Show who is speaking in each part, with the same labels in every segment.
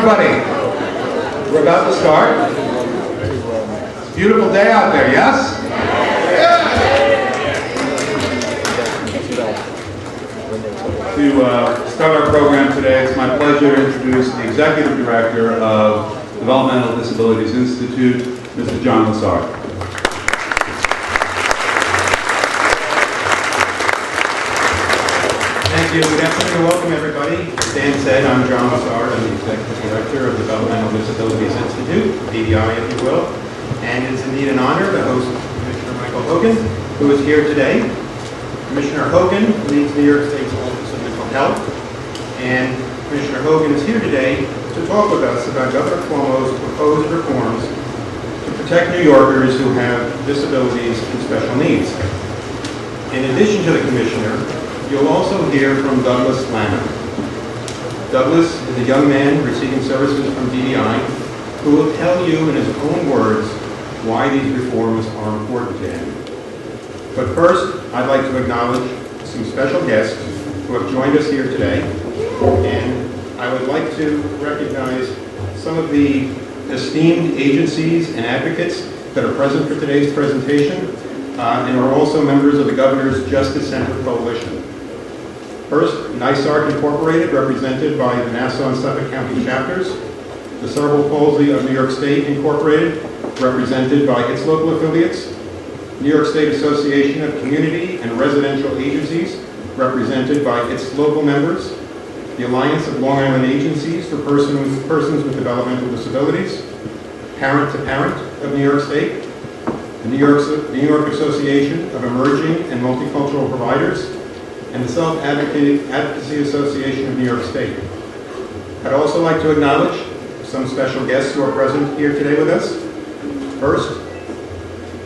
Speaker 1: everybody. We're about to start. It's a beautiful day out there, yes? To start our program today, it's my pleasure to introduce the Executive Director of Developmental Disabilities Institute, Mr. John Lassard. Thank you. Good afternoon and welcome, everybody. As Dan said, I'm John Lassard. I'm the Executive Director of Developmental Disabilities Institute, DDI, if you will. And it's indeed an honor to host Commissioner Michael Hogan, who is here today. Commissioner Hogan leads New York State's Office of Mental Health. And Commissioner Hogan is here today to talk with us about Governor Cuomo's proposed reforms to protect New Yorkers who have disabilities and special needs. In addition to the Commissioner, you'll also hear from Douglas Lanham. Douglas is a young man receiving services from DDI who will tell you in his own words why these reforms are important to him. But first, I'd like to acknowledge some special guests who have joined us here today, and I would like to recognize some of the esteemed agencies and advocates that are present for today's presentation and are also members of the Governor's Justice Center Coalition. First, NYSARC Incorporated, represented by the Nassau and Suffolk County chapters. The Cerebral Palsy of New York State Incorporated, represented by its local affiliates. New York State Association of Community and Residential Agencies, represented by its local members. The Alliance of Long Island Agencies for Persons with Developmental Disabilities. Parent to Parent of New York State. The New York Association of Emerging and Multicultural Providers. And the Self-Advocacy Association of New York State. I'd also like to acknowledge some special guests who are present here today with us. First,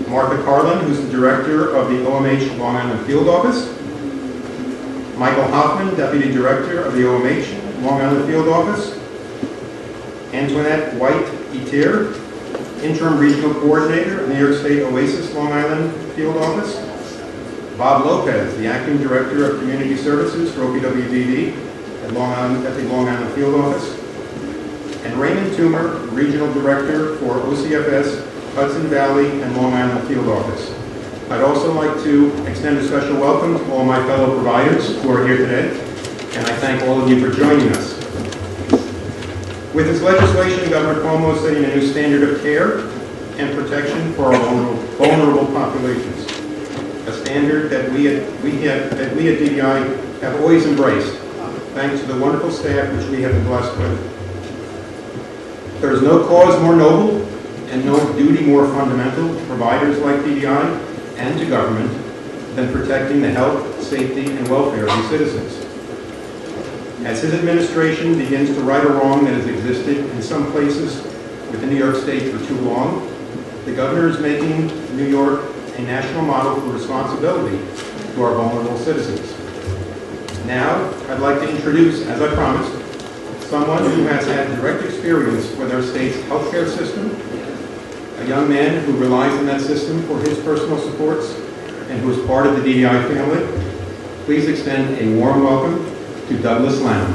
Speaker 1: Martha Carlin, who's the Director of the OMH Long Island Field Office. Michael Hoffman, Deputy Director of the OMH Long Island Field Office. Antoinette White-Etir, Interim Regional Coordinator of New York State OASIS Long Island Field Office. Bob Lopez, the Acting Director of Community Services for OPWDD at the Long Island Field Office. And Raymond Toomer, Regional Director for OCFS, Hudson Valley and Long Island Field Office. I'd also like to extend a special welcome to all my fellow providers who are here today, and I thank all of you for joining us. With this legislation, Governor Cuomo is setting a new standard of care and protection for our vulnerable populations. A standard that we at DDI have always embraced, thanks to the wonderful staff which we have been blessed with. There is no cause more noble and no duty more fundamental to providers like DDI and to government than protecting the health, safety, and welfare of these citizens. As his administration begins to right a wrong that has existed in some places within New York State for too long, the Governor is making New York a national model for responsibility to our vulnerable citizens. Now, I'd like to introduce, as I promised, someone who has had direct experience with our state's healthcare system, a young man who relies on that system for his personal supports, and who is part of the DDI family. Please extend a warm welcome to Douglas Lanham.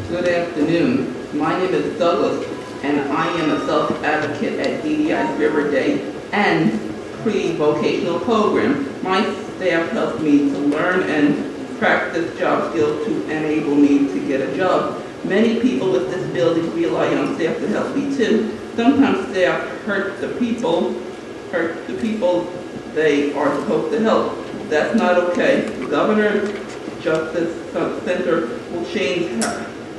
Speaker 2: Good afternoon. My name is Douglas, and I am a self-advocate at DDI's River Day and pre-vocational program. My staff helped me to learn and practice job skills to enable me to get a job. Many people with disabilities rely on staff to help me too. Sometimes staff hurt the people they are supposed to help. That's not okay. The Governor's Justice Center will change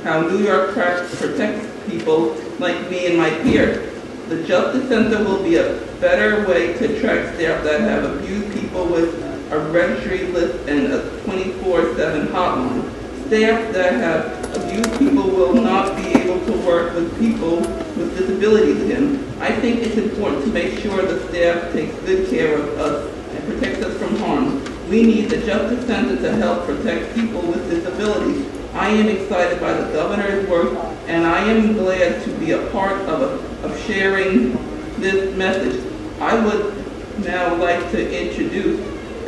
Speaker 2: how New York protects people like me and my peers. The Justice Center will be a better way to track staff that have abused people with a registry list and a 24/7 hotline. Staff that have abused people will not be able to work with people with disabilities again. I think it's important to make sure the staff takes good care of us and protects us from harm. We need the Justice Center to help protect people with disabilities. I am excited by the Governor's work, and I am glad to be a part of sharing this message. I would now like to introduce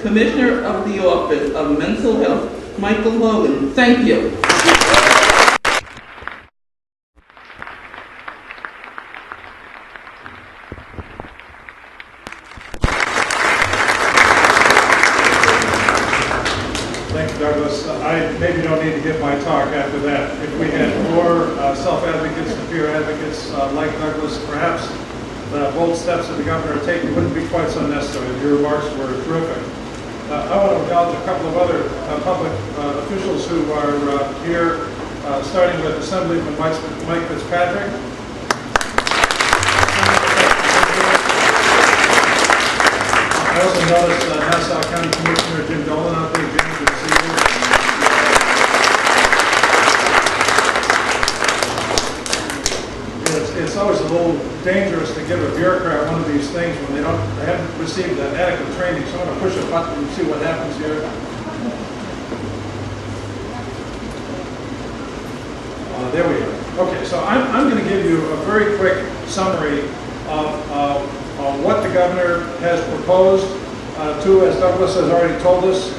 Speaker 2: Commissioner of the Office of Mental Health, Michael Hogan. Thank you.
Speaker 3: Thank you, Douglas. I maybe don't need to give my talk after that. If we had more self-advocates and peer advocates like Douglas, perhaps the bold steps that the governor had taken wouldn't be quite so necessary. Your remarks were terrific. I want to acknowledge a couple of other public officials who are here, starting with Assemblyman Mike Fitzpatrick. I also noticed Nassau County Commissioner Jim Dolan out there. Jim, good to see you. It's always a little dangerous to give a bureaucrat one of these things when they haven't received adequate training. So I'm going to push a button and see what happens here. There we go. Okay, so I'm going to give you a very quick summary of what the governor has proposed to, as Douglas has already told us,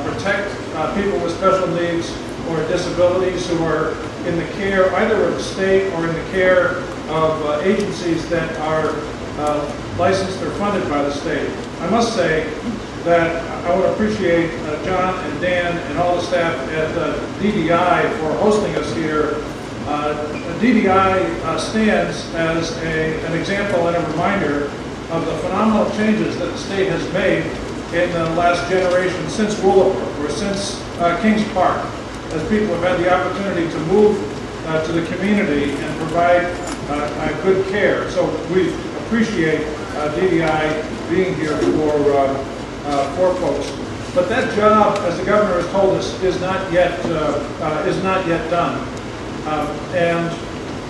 Speaker 3: protect people with special needs or disabilities who are in the care either of the state or in the care of agencies that are licensed or funded by the state. I must say that I want to appreciate John and Dan and all the staff at DDI for hosting us here. DDI stands as an example and a reminder of the phenomenal changes that the state has made in the last generation since Willowbrook or since Kings Park, as people have had the opportunity to move to the community and provide good care. So we appreciate DDI being here for folks. But that job, as the governor has told us, is not yet done. And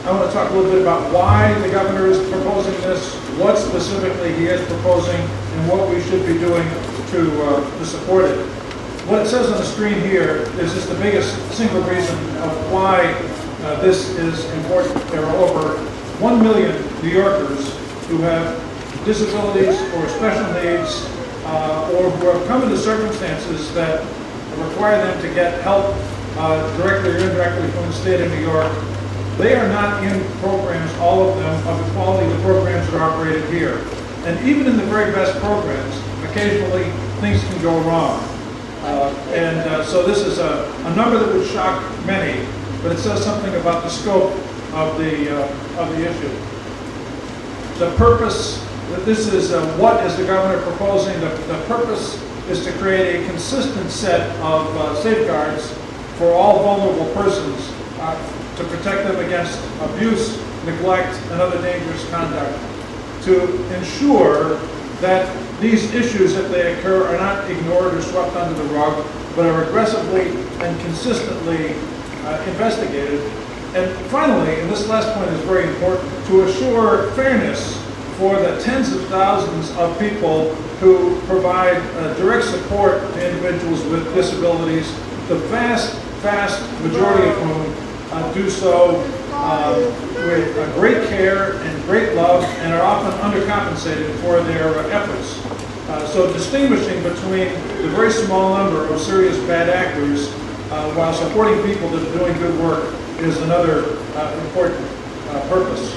Speaker 3: I want to talk a little bit about why the governor is proposing this, what specifically he is proposing, and what we should be doing to support it. What it says on the screen here is just the biggest single reason of why this is important. There are over 1 million New Yorkers who have disabilities or special needs or who have come into circumstances that require them to get help directly or indirectly from the state of New York. They are not in programs, all of them, of the quality of the programs that are operated here. And even in the very best programs, occasionally things can go wrong. So this is a number that would shock many, but it says something about the scope of the issue. The purpose, this is what is the governor proposing. The purpose is to create a consistent set of safeguards for all vulnerable persons to protect them against abuse, neglect, and other dangerous conduct, to ensure that these issues, if they occur, are not ignored or swept under the rug, but are aggressively and consistently investigated. And finally, and this last point is very important, to assure fairness for the tens of thousands of people who provide direct support to individuals with disabilities, the vast majority of whom do so with great care and great love and are often undercompensated for their efforts. So distinguishing between the very small number of serious bad actors while supporting people that are doing good work is another important purpose.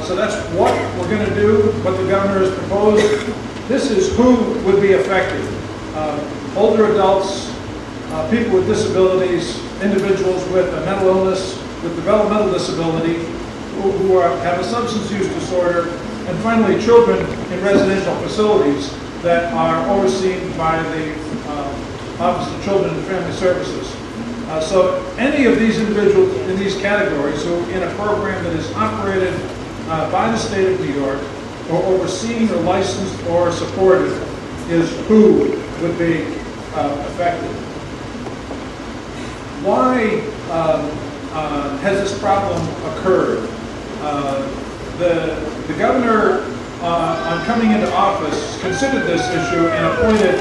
Speaker 3: So that's what we're going to do, what the governor has proposed. This is who would be affected. Older adults, people with disabilities, individuals with a mental illness, with developmental disability, who have a substance use disorder, and finally children in residential facilities that are overseen by the Office of Children and Family Services. So any of these individuals in these categories who in a program that is operated by the state of New York or overseen or licensed or supported is who would be affected. Why has this problem occurred? The governor, on coming into office, considered this issue and appointed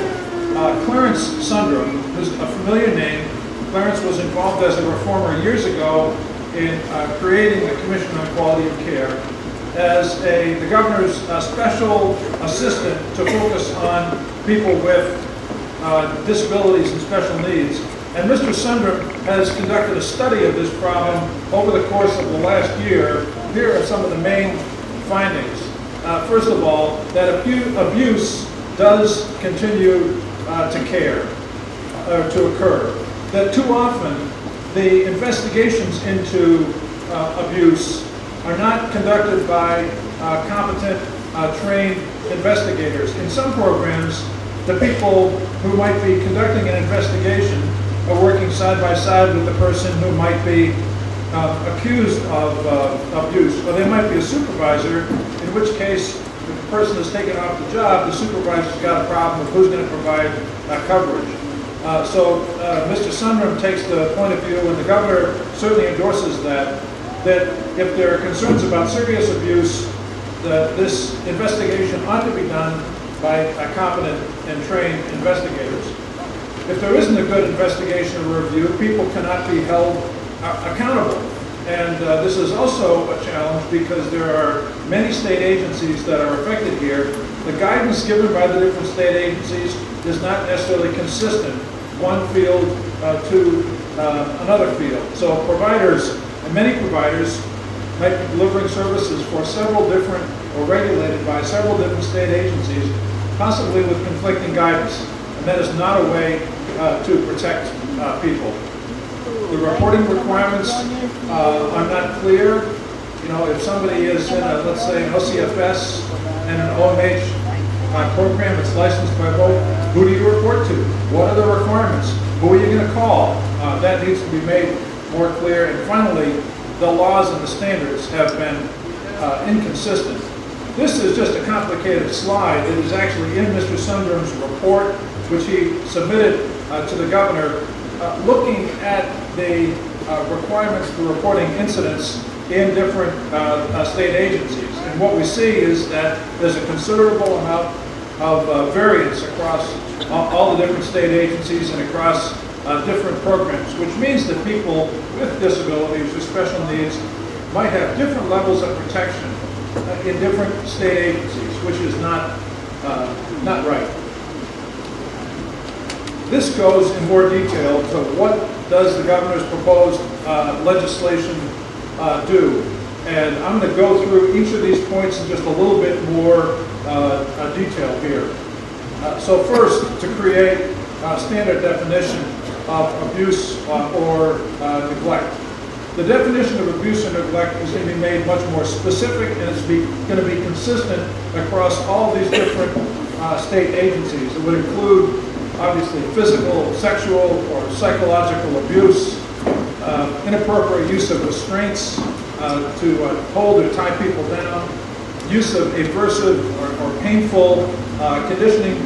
Speaker 3: Clarence Sundrum, who's a familiar name. Clarence was involved as a reformer years ago in creating the Commission on Quality of Care. as the governor's special assistant to focus on people with disabilities and special needs. And Mr. Sundram has conducted a study of this problem over the course of the last year. Here are some of the main findings. First of all, that abuse does continue to occur. That too often the investigations into abuse are not conducted by competent, trained investigators. In some programs, the people who might be conducting an investigation are working side by side with the person who might be accused of abuse. Or they might be a supervisor, in which case, if the person is taken off the job, the supervisor's got a problem with who's going to provide coverage. So Mr. Sundram takes the point of view, and the governor certainly endorses that if there are concerns about serious abuse, that this investigation ought to be done by competent and trained investigators. If there isn't a good investigation or review, people cannot be held accountable. And this is also a challenge because there are many state agencies that are affected here. The guidance given by the different state agencies is not necessarily consistent, one field to another field. So providers, and many providers, might be delivering services for several different, or regulated by several different state agencies, possibly with conflicting guidance. And that is not a way to protect people. The reporting requirements are not clear. You know, if somebody is in a, let's say, an OCFS and an OMH program that's licensed by both, who do you report to? What are the requirements? Who are you going to call? That needs to be made more clear. And finally, the laws and the standards have been inconsistent. This is just a complicated slide. It is actually in Mr. Sundram's report, which he submitted to the governor, looking at the requirements for reporting incidents in different state agencies. And what we see is that there's a considerable amount of variance across all the different state agencies and across different programs, which means that people with disabilities or special needs might have different levels of protection in different state agencies, which is not right. This goes in more detail to what does the governor's proposed legislation do. And I'm going to go through each of these points in just a little bit more detail here. So first, to create a standard definition of abuse or neglect. The definition of abuse or neglect is going to be made much more specific, and it's going to be consistent across all these different state agencies. It would include, obviously, physical, sexual, or psychological abuse, inappropriate use of restraints to hold or tie people down, use of aversive or painful conditioning,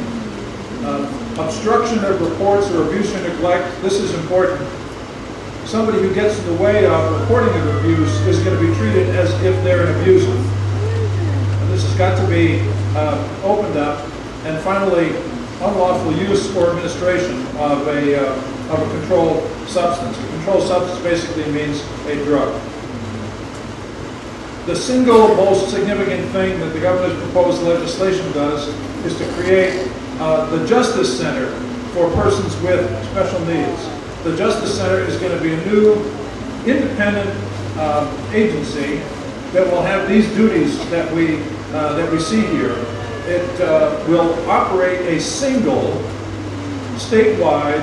Speaker 3: obstruction of reports or abuse or neglect. This is important. Somebody who gets in the way of reporting of abuse is going to be treated as if they're an abuser. And this has got to be opened up. And finally, unlawful use or administration of a controlled substance. A controlled substance basically means a drug. The single most significant thing that the governor's proposed legislation does is to create the Justice Center for persons with special needs. The Justice Center is going to be a new independent agency that will have these duties that we see here. It will operate a single statewide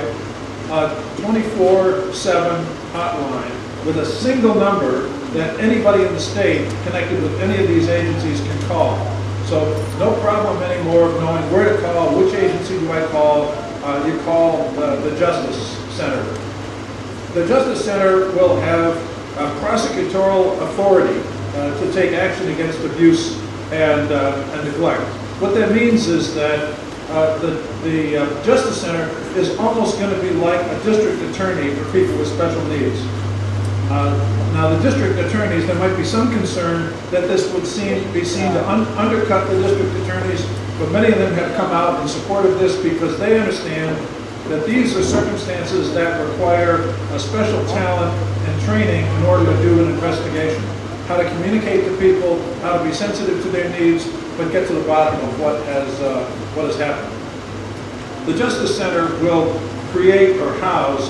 Speaker 3: 24/7 hotline with a single number that anybody in the state connected with any of these agencies can call. So no problem anymore of knowing where to call, which agency do I call. You call the Justice Center. The Justice Center will have prosecutorial authority to take action against abuse and neglect. What that means is that the Justice Center is almost going to be like a district attorney for people with special needs. Now, the district attorneys, there might be some concern that this would be seen to undercut the district attorneys, but many of them have come out in support of this because they understand that these are circumstances that require a special talent and training in order to do an investigation. how to communicate to people, how to be sensitive to their needs, but get to the bottom of what has happened. The Justice Center will create or house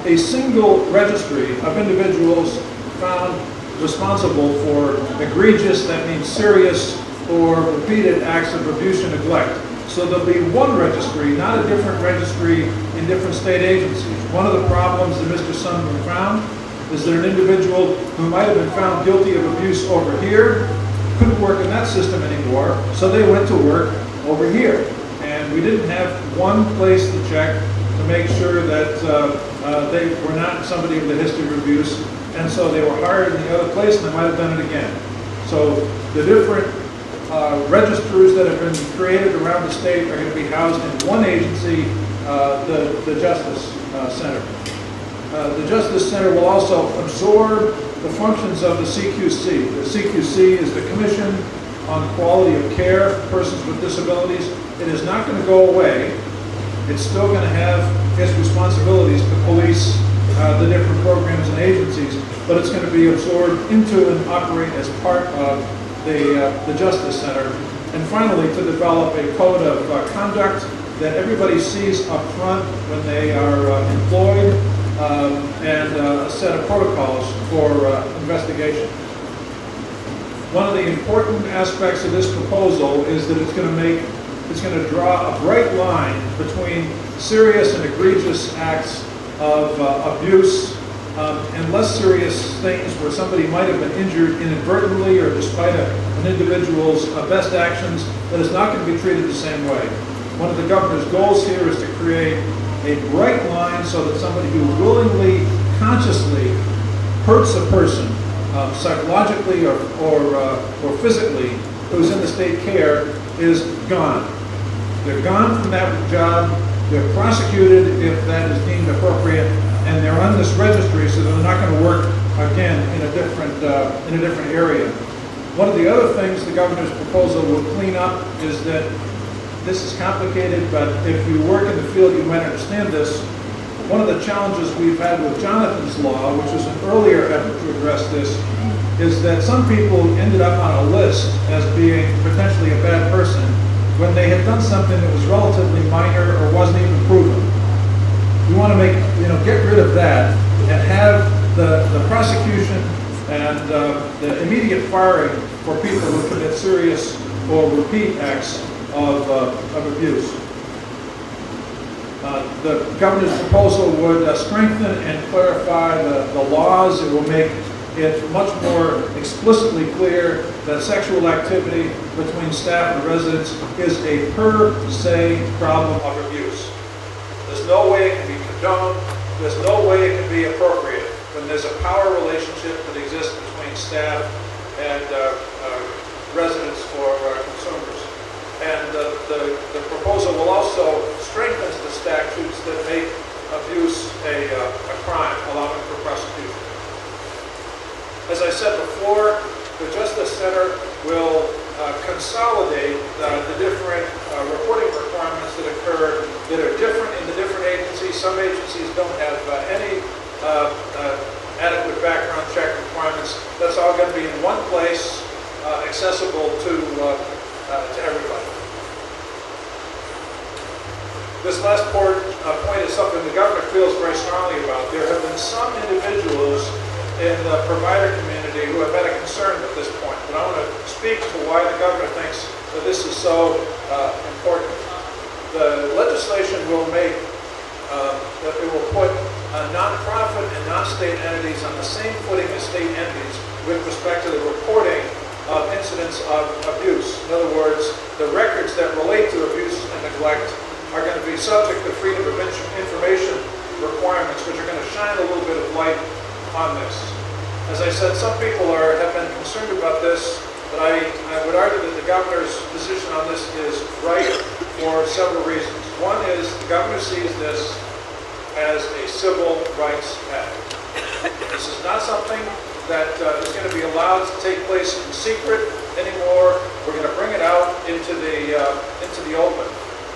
Speaker 3: a single registry of individuals found responsible for egregious, that means serious or repeated acts of abuse and neglect. So there'll be one registry, not a different registry in different state agencies. One of the problems that Mr. Sundman found is that an individual who might have been found guilty of abuse over here couldn't work in that system anymore, so they went to work over here. And we didn't have one place to check to make sure that they were not somebody with a history of abuse, and so they were hired in the other place and they might have done it again. So the different registers that have been created around the state are going to be housed in one agency, the Justice Center. The Justice Center will also absorb the functions of the CQC. The CQC is the Commission on Quality of Care for Persons with Disabilities. It is not going to go away. It's still going to have its responsibilities to police the different programs and agencies, but it's going to be absorbed into and operate as part of the Justice Center. And finally, to develop a code of conduct that everybody sees up front when they are employed, and a set of protocols for investigation. One of the important aspects of this proposal is that it's going to draw a bright line between serious and egregious acts of abuse and less serious things where somebody might have been injured inadvertently or despite an individual's best actions, that is not going to be treated the same way. One of the governor's goals here is to create a bright line so that somebody who willingly, consciously hurts a person psychologically or physically who's in the state care is gone. They're gone from that job, they're prosecuted if that is deemed appropriate, and they're on this registry so they're not going to work again in a different area. One of the other things the governor's proposal will clean up is that this is complicated, but if you work in the field, you might understand this. One of the challenges we've had with Jonathan's Law, which was an earlier effort to address this, is that some people ended up on a list as being potentially a bad person when they had done something that was relatively minor or wasn't even proven. We want to get rid of that and have the prosecution and the immediate firing for people who commit serious or repeat acts of abuse. The governor's proposal would strengthen and clarify the laws. It will make it much more explicitly clear that sexual activity between staff and residents is a per se problem of abuse. There's no way it can be condoned. There's no way it can be appropriate when there's a power relationship that exists between staff and residents or consumers. And the proposal will also strengthen the statutes that make abuse a crime, allowing for prosecution. As I said before, the Justice Center will consolidate the different reporting requirements that occur that are different in the different agencies. Some agencies don't have any adequate background check requirements. That's all going to be in one place, accessible to everybody. This last point is something the governor feels very strongly about. There have been some individuals in the provider community who have had a concern at this point, but I want to speak to why the governor thinks that this is so important. The legislation will make that it will put nonprofit and non-state entities on the same footing as state entities with respect to the reporting of incidents of abuse. In other words, the records that relate to abuse and neglect are going to be subject to freedom of information requirements, which are going to shine a little bit of light on this. As I said, some people have been concerned about this, but I would argue that the governor's position on this is right for several reasons. One is the governor sees this as a civil rights act. This is not something that is going to be allowed to take place in secret anymore. We're going to bring it out into the open.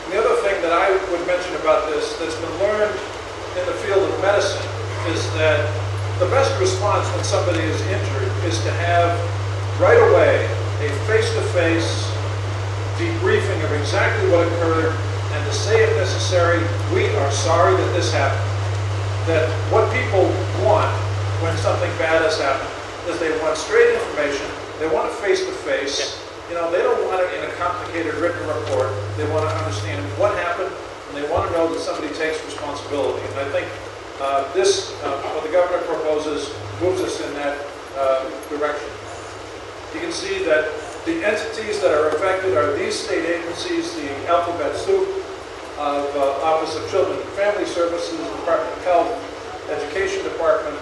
Speaker 3: And the other thing that I would mention about this that's been learned in the field of medicine is that the best response when somebody is injured is to have right away a face-to-face debriefing of exactly what occurred, and to say if necessary, we are sorry that this happened. That what people want when something bad has happened is they want straight information, they want it face-to-face. You know, they don't want it in a complicated written report. They want to understand what happened, and they want to know that somebody takes responsibility. And I think what the governor proposes moves us in that direction. You can see that the entities that are affected are these state agencies, the alphabet soup of Office of Children and Family Services, Department of Health, Education Department,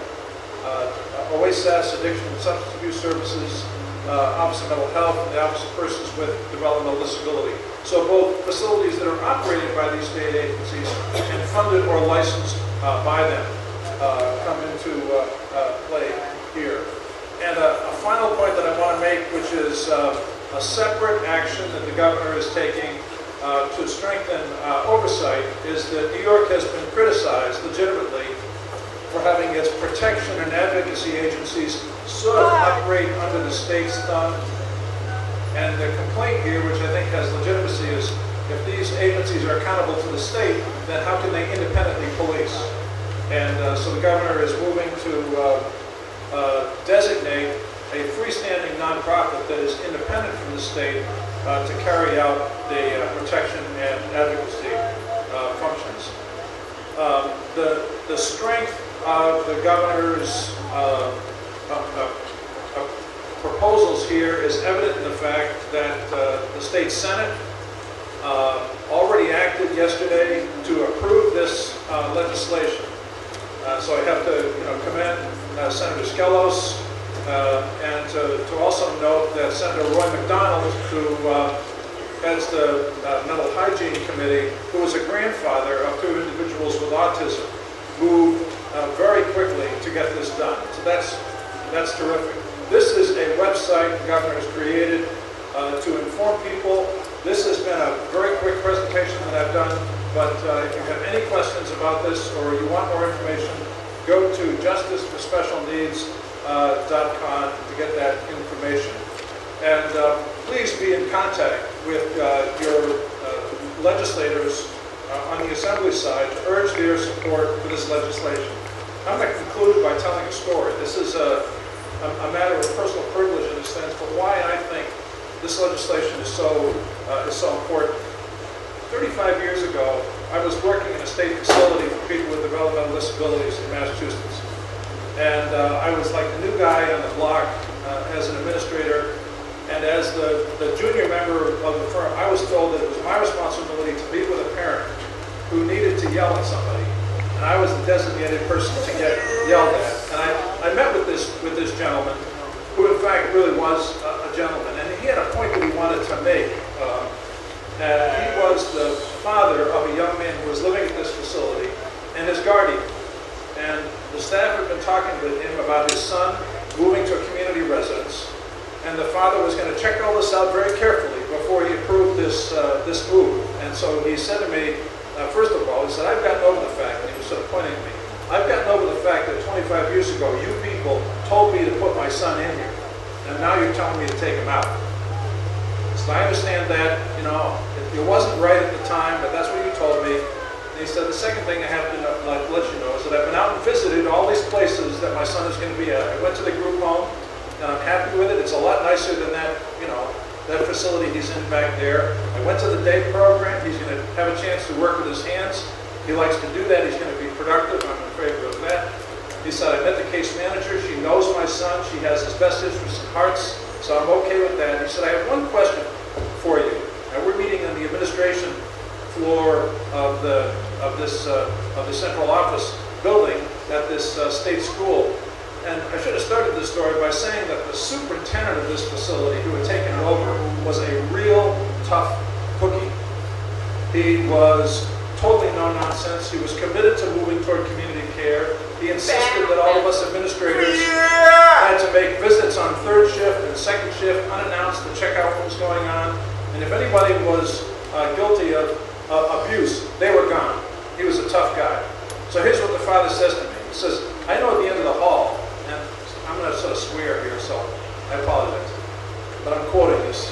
Speaker 3: OASAS, Addiction and Substance Abuse Services, Office of Mental Health, and the Office of Persons with Developmental Disability. So both facilities that are operated by these state agencies and funded or licensed by them come into play here. And a final point that I want to make, which is a separate action that the governor is taking to strengthen oversight, is that New York has been criticized legitimately for having its protection and advocacy agencies sort of operate under the state's thumb. And the complaint here, which I think has legitimacy, is if these agencies are accountable to the state, then how can they independently police? And so the governor is moving to designate a freestanding nonprofit that is independent from the state to carry out the protection and advocacy functions. The strength of the governor's proposals here is evident in the fact that the state Senate already acted yesterday to approve this legislation. So I have to commend Senator Skelos, and to also note that Senator Roy McDonald, who heads the Mental Hygiene Committee, who was a grandfather of 2 individuals with autism, moved very quickly to get this done. So that's terrific. This is a website the governor has created to inform people. This has been a very quick presentation that I've done, but if you have any questions about this or you want more information, go to justiceforspecialneeds.com to get that information. And please be in contact with your legislators on the Assembly side to urge their support for this legislation. I'm going to conclude by telling a story. This is a matter of personal privilege in a sense, but why I think this legislation is so important. 35 years ago, I was working in a state facility for people with developmental disabilities in Massachusetts. And I was like the new guy on the block as an administrator. And as the junior member of the firm, I was told that it was my responsibility to meet with a parent who needed to yell at somebody. And I was the designated person to get yelled at. And I met with this gentleman, who in fact really was a gentleman. And he had a point that he wanted to make. And he was the father of a young man who was living at this facility and his guardian. And the staff had been talking with him about his son moving to a community residence. And the father was going to check all this out very carefully before he approved this move. And so he said to me, first of all, he said, I've gotten over the fact, and he was sort of pointing at me, I've gotten over the fact that 25 years ago, you people told me to put my son in here. And now you're telling me to take him out. So I understand that, it wasn't right at the time, but that's what you told me. And he said, the second thing I have to let you know is that I've been out and visited all these places that my son is going to be at. I went to the group home, and I'm happy with it. It's a lot nicer than that, that facility he's in back there. I went to the day program. He's going to have a chance to work with his hands. He likes to do that. He's going to be productive. I'm in favor of that. He said, I met the case manager. She knows my son. She has his best interests and hearts, so I'm okay with that. He said, I have one question for you. And we're meeting on the administration floor of the central office building at this state school. And I should have started this story by saying that the superintendent of this facility who had taken it over was a real tough cookie. He was totally no-nonsense. He was committed to moving toward community care. He insisted that all of us administrators had to make visits on third shift and second shift unannounced to check out what was going on. And if anybody was guilty of abuse, they were gone. He was a tough guy. So here's what the father says to me. He says, I know at the end of the hall, and I'm going to sort of swear here, so I apologize, but I'm quoting this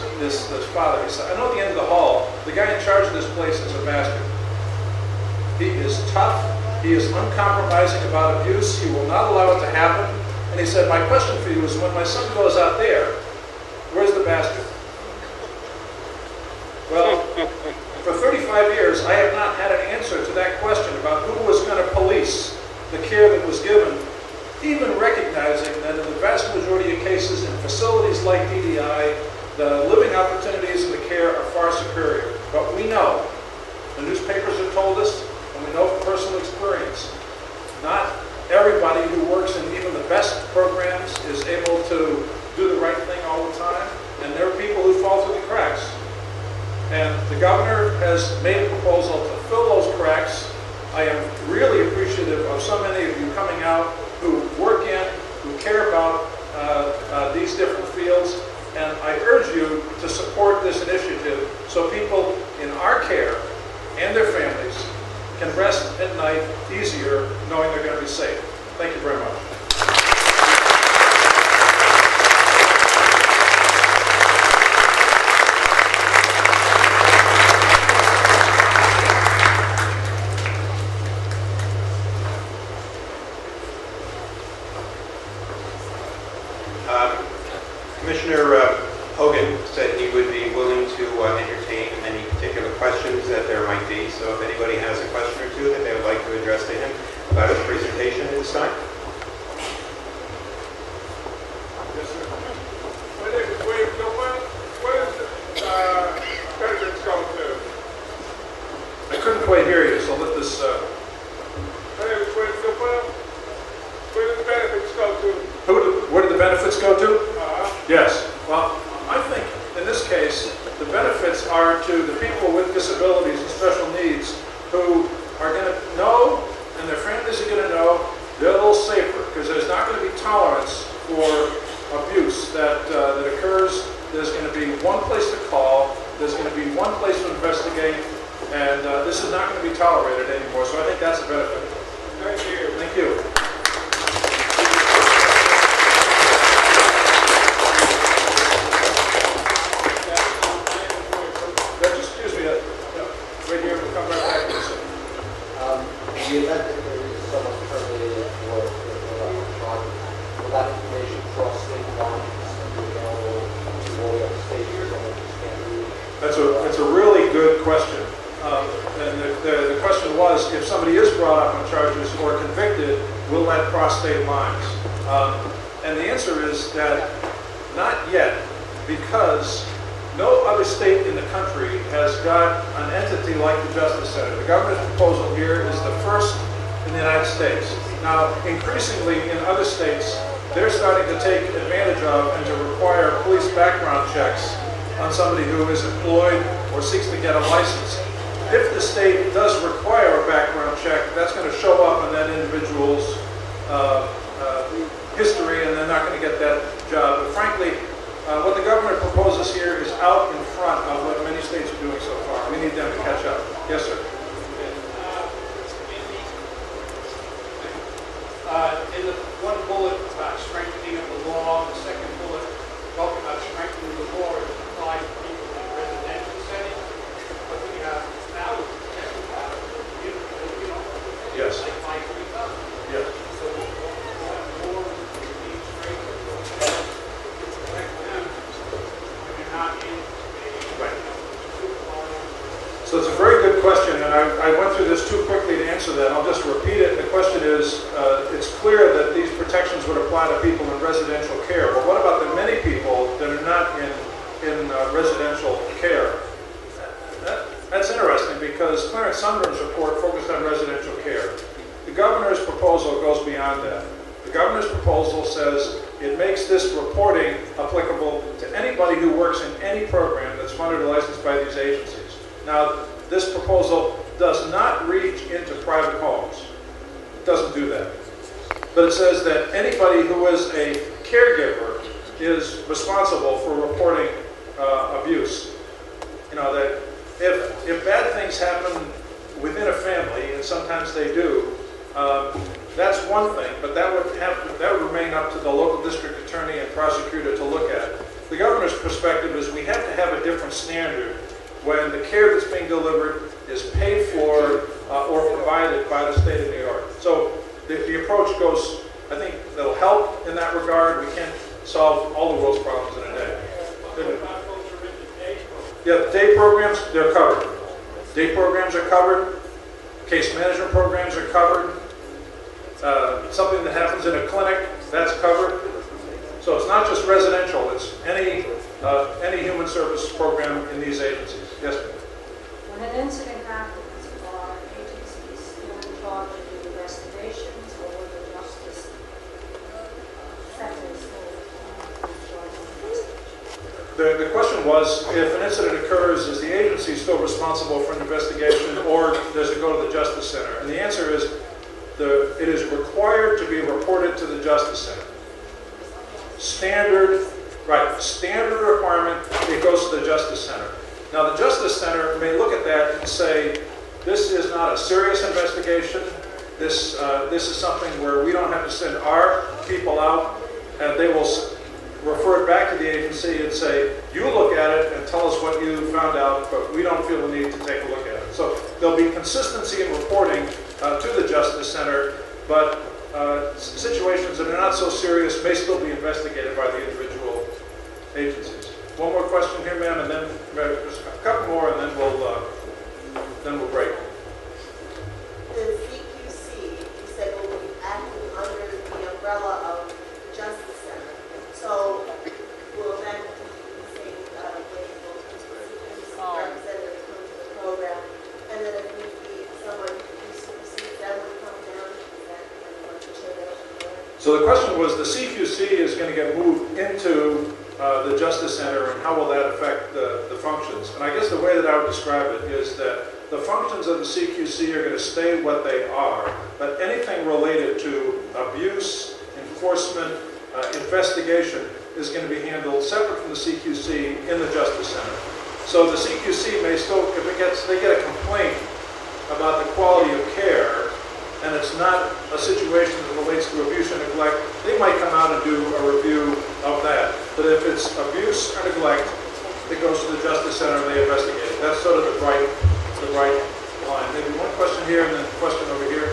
Speaker 3: father. He said, I know at the end of the hall, the guy in charge of this place is a bastard. He is tough. He is uncompromising about abuse. He will not allow it to happen. And he said, my question for you is, when my son goes out there, where's the bastard? Well, for 35 years, I have not had an answer to that question about who was going to police the care that was given, even recognizing that in the vast majority of cases in facilities like DDI, the living opportunities and the care are far superior. But we know, the newspapers have told us, and we know from personal experience, not everybody who works in even the best programs is able to do the right thing all the time, and there are people who fall through the cracks. And the governor has made a proposal to fill those cracks. I am really appreciative of so many of you coming out who work in, who care about these different fields, and I urge you to support this initiative so people in our care and their families can rest at night easier knowing they're going to be safe. Thank you very much.
Speaker 1: Commissioner Hogan said he would be willing to entertain any particular questions that there might be. So if anybody has a question or two that they would like to address to him about his presentation at this time.
Speaker 4: Yes, sir. My name is William Gilpin. Where does the benefits go to?
Speaker 3: I couldn't quite hear you, so let this...
Speaker 4: My name is William Gilpin. Where do the benefits go to?
Speaker 3: Where do the benefits go to?
Speaker 4: Uh-huh.
Speaker 3: Yes. Well, I think in this case, the benefits are to the people with disabilities and special needs who are going to know, and their families are going to know, they're a little safer, because there's not going to be tolerance for abuse that occurs. There's going to be one place to call, there's going to be one place to investigate, and this is not going to be tolerated anymore, so I think that's a benefit.
Speaker 4: Thank you.
Speaker 3: Thank you. Excuse me, right here, we'll come right back to this.
Speaker 5: In the event that there is someone terminated or charged, will that information cross state lines and be available to all the other states or someone just can't read?
Speaker 3: That's a really good question. And the question was, if somebody is brought up on charges or convicted, will that cross state lines? And the answer is that not yet, because no other state in the country has got an entity like the Justice Center. The governor's proposal here is the first in the United States. Now, increasingly in other states, they're starting to take advantage of and to require police background checks on somebody who is employed or seeks to get a license. If the state does require a background check, that's going to show up in that individual's history, and they're not going to get that job. But frankly, what the governor proposes here is out in front of what many states are doing so far. We need them to catch up. Yes, sir.
Speaker 6: In the one bullet about strengthening of the law, the second bullet talking about strengthening the law is applied to people in a residential setting. But we have now,
Speaker 3: Yes.
Speaker 6: like 5,000.
Speaker 3: Yes.
Speaker 6: So what more needs strengthening to protect them when you're not in a supervised.
Speaker 3: So it's a very good question, and I went through this too quickly to answer that. I'll just repeat it. The question is, it's clear that these protections would apply to people in residential care, but what about the many people that are not in residential care? That's interesting, because Clarence Sundram's report focused on residential care. The governor's proposal goes beyond that. The governor's proposal says it makes this reporting applicable to anybody who works in any program that's funded or licensed by these agencies. Now, this proposal does not reach into private homes. It doesn't do that. But it says that anybody who is a caregiver is responsible for reporting abuse. You know, that if bad things happen within a family, and sometimes they do, That's one thing, but that would remain up to the local district attorney and prosecutor to look at. The governor's perspective is we have to have a different standard when the care that's being delivered is paid for or provided by the state of New York. So the approach goes, I think that'll help in that regard. We can't solve all the world's problems in a day. Yeah, day programs, they're covered. Day programs are covered. Case management programs are covered. Something that happens in a clinic, that's covered. So it's not just residential, it's any human service program in these agencies. Yes, ma'am.
Speaker 7: When an incident happens, are agencies still in charge of the investigations, or will the justice center still in charge of the investigation?
Speaker 3: The question was, if an incident occurs, is the agency still responsible for an investigation, or does it go to the Justice Center? And the answer is, it is required to be reported to the Justice Center. Standard requirement, it goes to the Justice Center. Now, the Justice Center may look at that and say, this is not a serious investigation. This is something where we don't have to send our people out, and they will refer it back to the agency and say, you look at it and tell us what you found out, but we don't feel the need to take a look at it. So there'll be consistency in reporting to the Justice Center, but situations that are not so serious may still be investigated by the individual agencies. One more question here, ma'am, and then just a couple more, and then we'll break.
Speaker 8: The CQC, you said, will be acting under the umbrella of the Justice Center. So will that be the same way for the CQC representative come to the program, and then if need be, someone who supersedes them would come down? Is that what the chair knows?
Speaker 3: So the question was, the CQC is going to get moved into the Justice Center, and how will that affect the functions? And I guess the way that I would describe it is that the functions of the CQC are going to stay what they are, but anything related to abuse, enforcement, investigation is going to be handled separate from the CQC in the Justice Center. So the CQC may still, if they get a complaint about the quality of care, and it's not a situation that relates to abuse or neglect, they might come out and do a review of that. But if it's abuse or neglect, it goes to the Justice Center and they investigate it. That's sort of the right line. Maybe one question here and then a question over here.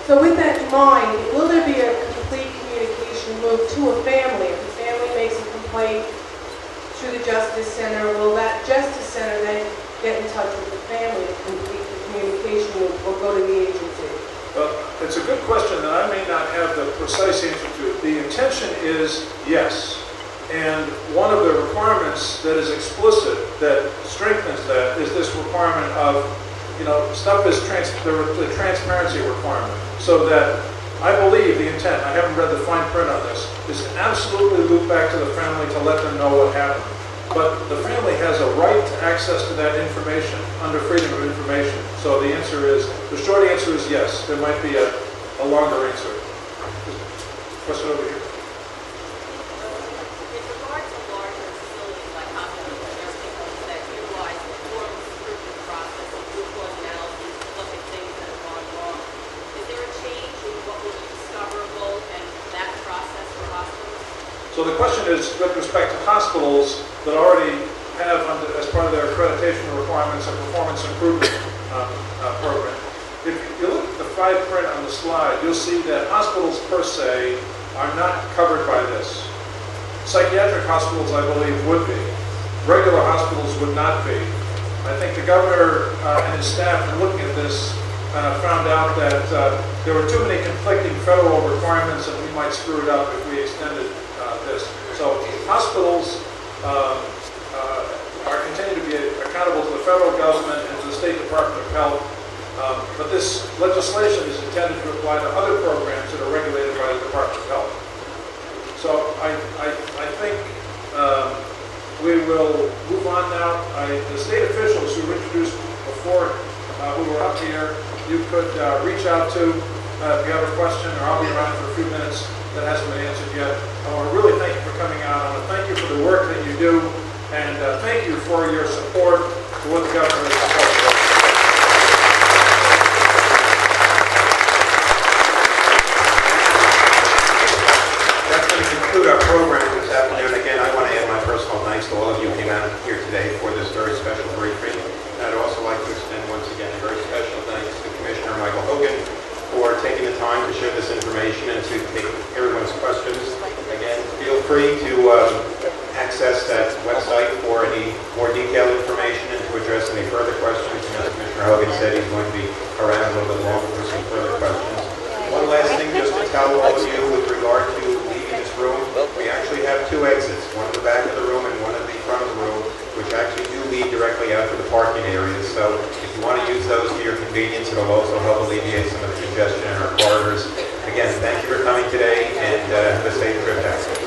Speaker 9: So with that in mind, will there be a complete communication move to a family? If the family makes a complaint to the Justice Center, will that Justice Center then get in touch with the family to complete the communication move or go to the agency?
Speaker 3: Well, it's a good question that I may not have the precise answer to. The intention is yes. And one of the requirements that is explicit, that strengthens that, is this requirement of, stuff is the transparency requirement. So that I believe the intent, I haven't read the fine print on this, is to absolutely loop back to the family to let them know what happened. But the family has a right to access to that information under freedom of information. So the short answer is yes. There might be a longer answer. Question over here.
Speaker 10: In regard to larger facilities like hospitals and nursing homes that utilize a thorough scrutiny process of root cause analysis to look at things that have gone wrong, is there a change in what will be discoverable and that process for hospitals?
Speaker 3: So the question is with respect to hospitals that already have, as part of their accreditation requirements, a performance improvement program. If you look at the fine print on the slide, you'll see that hospitals per se are not covered by this. Psychiatric hospitals, I believe, would be. Regular hospitals would not be. I think the governor and his staff, in looking at this, found out that there were too many conflicting federal requirements and we might screw it up if we extended this. So hospitals are continuing to be accountable to the federal government and to the State Department of Health. But this legislation is intended to apply to other programs that are regulated by the Department of Health. So I think we will move on now. The state officials who were introduced before, who were up here, you could reach out to if you have a question, or I'll be around for a few minutes that hasn't been answered yet. I want to really thank you for coming out. I want to thank you for the work that you do, and thank you for your support for what the governor is supporting.
Speaker 1: parking areas. So if you want to use those for your convenience, it'll also help alleviate some of the congestion in our corridors. Again, thank you for coming today, and have a safe trip back.